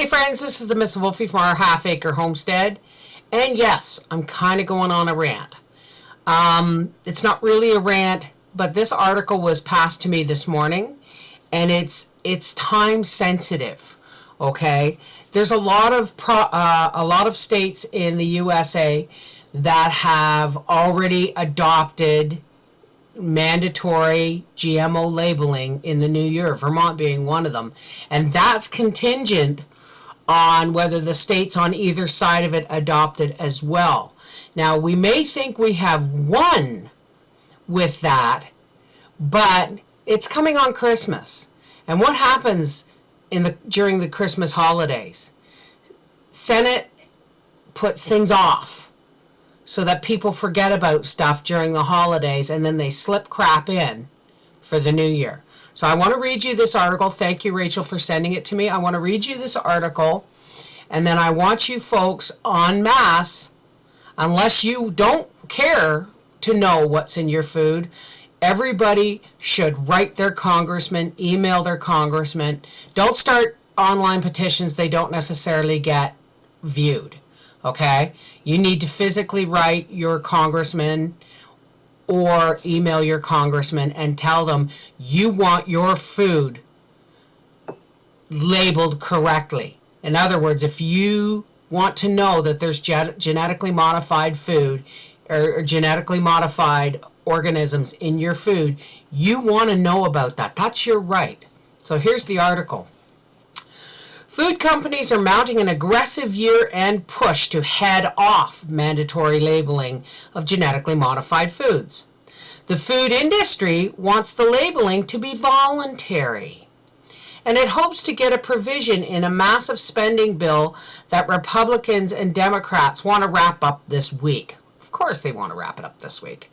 Hey friends, this is the Miss Wolfie from our Half Acre Homestead. And yes, I'm kind of going on a rant. It's not really a rant, but this article was passed to me this morning, and it's time sensitive. Okay, there's a lot of states in the USA that have already adopted mandatory GMO labeling in the new year, Vermont being one of them, and that's contingent on whether the states on either side of it adopt it as well. Now, we may think we have won with that, but it's coming on Christmas. And what happens during the Christmas holidays? Senate puts things off so that people forget about stuff during the holidays, and then they slip crap in for the new year. So I want to read you this article. Thank you, Rachel, for sending it to me. I want to read you this article, and then I want you folks en masse, unless you don't care to know what's in your food, everybody should write their congressman, email their congressman. Don't start online petitions they don't necessarily get viewed, okay? You need to physically write your congressman or email your congressman and tell them you want your food labeled correctly. In other words, if you want to know that there's genetically modified food or genetically modified organisms in your food, you want to know about that. That's your right. So here's the article. Food companies are mounting an aggressive year-end push to head off mandatory labeling of genetically modified foods. The food industry wants the labeling to be voluntary, and it hopes to get a provision in a massive spending bill that Republicans and Democrats want to wrap up this week. Of course they want to wrap it up this week.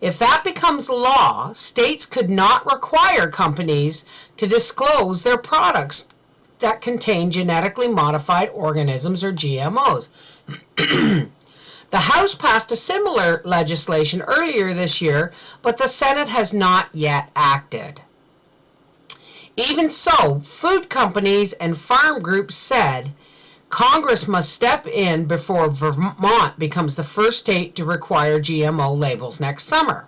If that becomes law, states could not require companies to disclose their products that contain genetically modified organisms or GMOs. The House passed a similar legislation earlier this year, but the Senate has not yet acted. Even so, food companies and farm groups said Congress must step in before Vermont becomes the first state to require GMO labels next summer.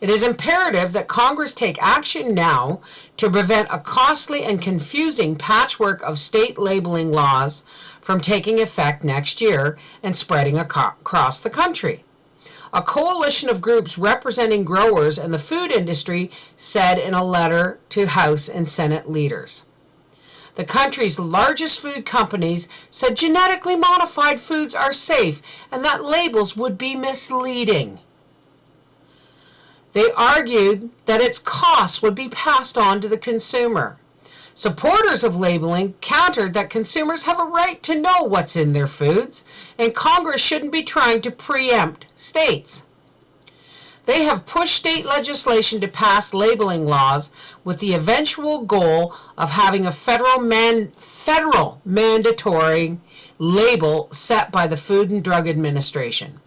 It is imperative that Congress take action now to prevent a costly and confusing patchwork of state labeling laws from taking effect next year and spreading across the country. A coalition of groups representing growers and the food industry said in a letter to House and Senate leaders. The country's largest food companies said genetically modified foods are safe and that labels would be misleading. They argued that its costs would be passed on to the consumer. Supporters of labeling countered that consumers have a right to know what's in their foods, and Congress shouldn't be trying to preempt states. They have pushed state legislation to pass labeling laws with the eventual goal of having a federal mandatory label set by the Food and Drug Administration.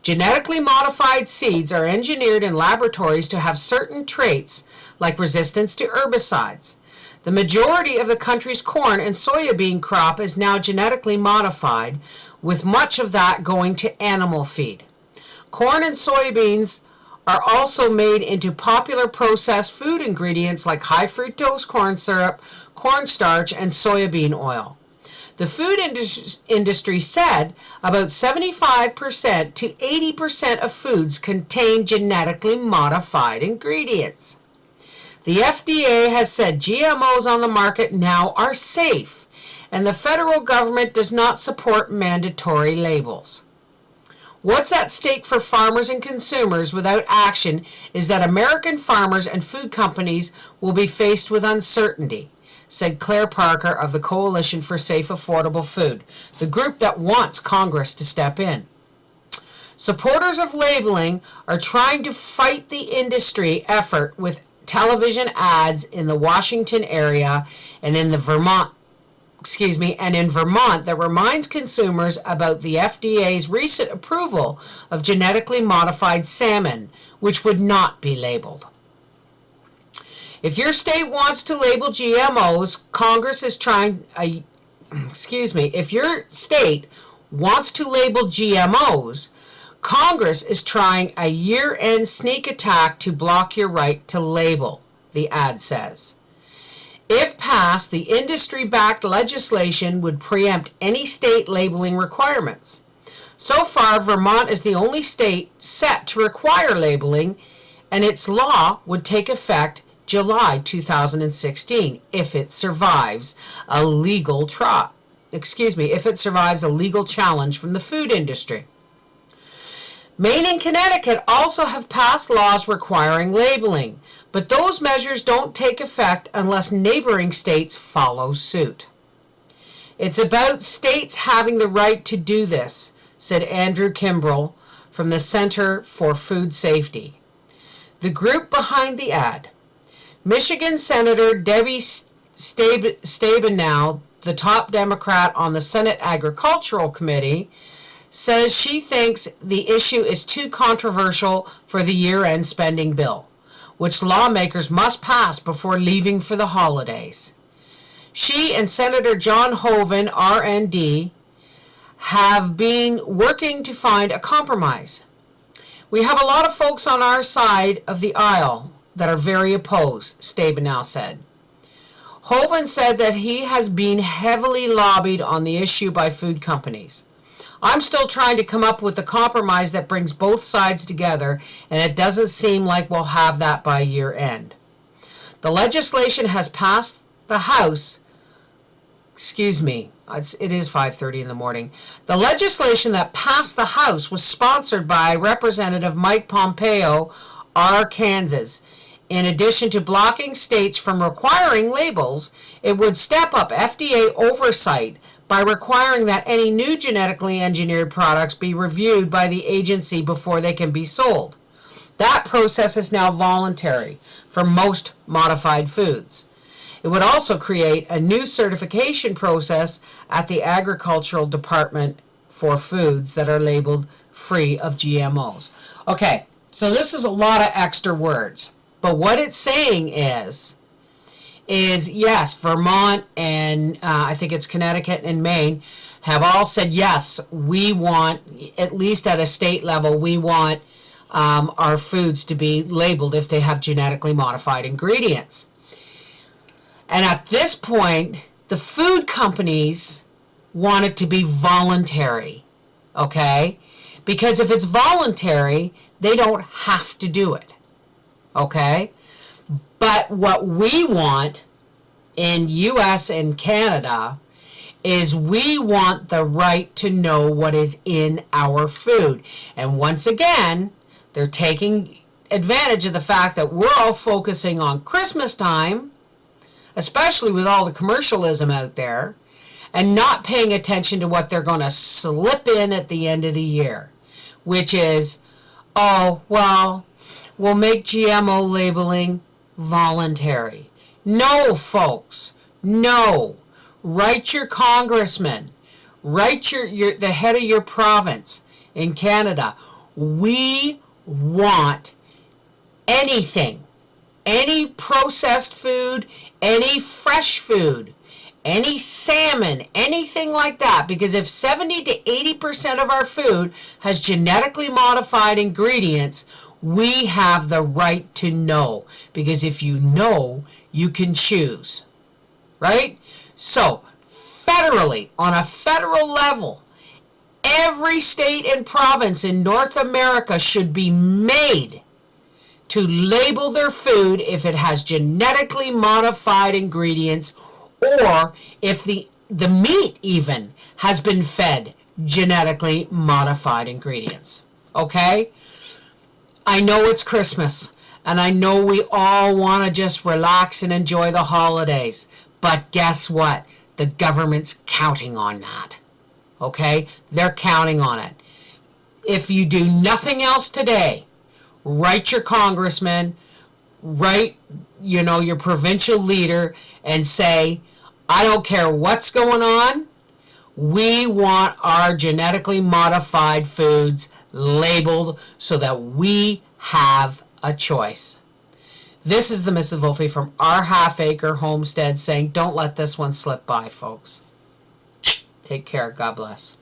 Genetically modified seeds are engineered in laboratories to have certain traits like resistance to herbicides. The majority of the country's corn and soybean crop is now genetically modified, with much of that going to animal feed. Corn and soybeans are also made into popular processed food ingredients like high fructose corn syrup, cornstarch, and soybean oil. The food industry said about 75% to 80% of foods contain genetically modified ingredients. The FDA has said GMOs on the market now are safe, and the federal government does not support mandatory labels. What's at stake for farmers and consumers without action is that American farmers and food companies will be faced with uncertainty, said Claire Parker of the Coalition for Safe Affordable Food, the group that wants Congress to step in. Supporters of labeling are trying to fight the industry effort with television ads in the Washington area and in Vermont that reminds consumers about the FDA's recent approval of genetically modified salmon, which would not be labeled. If your state wants to label GMOs, Congress is trying, if your state wants to label GMOs, Congress is trying a year-end sneak attack to block your right to label, the ad says. If passed, the industry-backed legislation would preempt any state labeling requirements. So far, Vermont is the only state set to require labeling, and its law would take effect July 2016 if it survives a legal challenge from the food industry. Maine and Connecticut also have passed laws requiring labeling, but those measures don't take effect unless neighboring states follow suit. It's about states having the right to do this, said Andrew Kimbrell from the Center for Food Safety, the group behind the ad. Michigan Senator Debbie Stabenow, the top Democrat on the Senate Agricultural Committee, says she thinks the issue is too controversial for the year-end spending bill, which lawmakers must pass before leaving for the holidays. She and Senator John Hoeven, RND, have been working to find a compromise. We have a lot of folks on our side of the aisle that are very opposed, Stabenow said. Hoeven said that he has been heavily lobbied on the issue by food companies. I'm still trying to come up with a compromise that brings both sides together, and it doesn't seem like we'll have that by year end. The legislation has passed the House. It is 5:30 in the morning. The legislation that passed the House was sponsored by Representative Mike Pompeo, Kansas. In addition to blocking states from requiring labels, it would step up FDA oversight by requiring that any new genetically engineered products be reviewed by the agency before they can be sold. That process is now voluntary for most modified foods. It would also create a new certification process at the Agricultural Department for foods that are labeled free of GMOs. Okay, so this is a lot of extra words, but what it's saying is yes, Vermont and I think it's Connecticut and Maine have all said, yes, we want, at least at a state level, we want our foods to be labeled if they have genetically modified ingredients. And at this point, the food companies want it to be voluntary, okay? Because if it's voluntary, they don't have to do it, okay? But what we want in U.S. and Canada is we want the right to know what is in our food. And once again, they're taking advantage of the fact that we're all focusing on Christmas time, especially with all the commercialism out there, and not paying attention to what they're going to slip in at the end of the year, which is, oh, well, we'll make GMO labeling voluntary. No, folks, no. Write your congressman, write the head of your province in Canada. We want anything, any processed food, any fresh food, any salmon, anything like that, because if 70 to 80% of our food has genetically modified ingredients, we have the right to know, because if you know, you can choose, right? So, federally, on a federal level, every state and province in North America should be made to label their food if it has genetically modified ingredients, or if the meat even has been fed genetically modified ingredients. Okay? I know it's Christmas, and I know we all want to just relax and enjoy the holidays, but guess what? The government's counting on that. Okay? They're counting on it. If you do nothing else today, write your congressman, write, your provincial leader, and say, I don't care what's going on, we want our genetically modified foods labeled so that we have a choice. This is the Mrs. Wolfie from our half-acre homestead saying, don't let this one slip by, folks. Take care. God bless.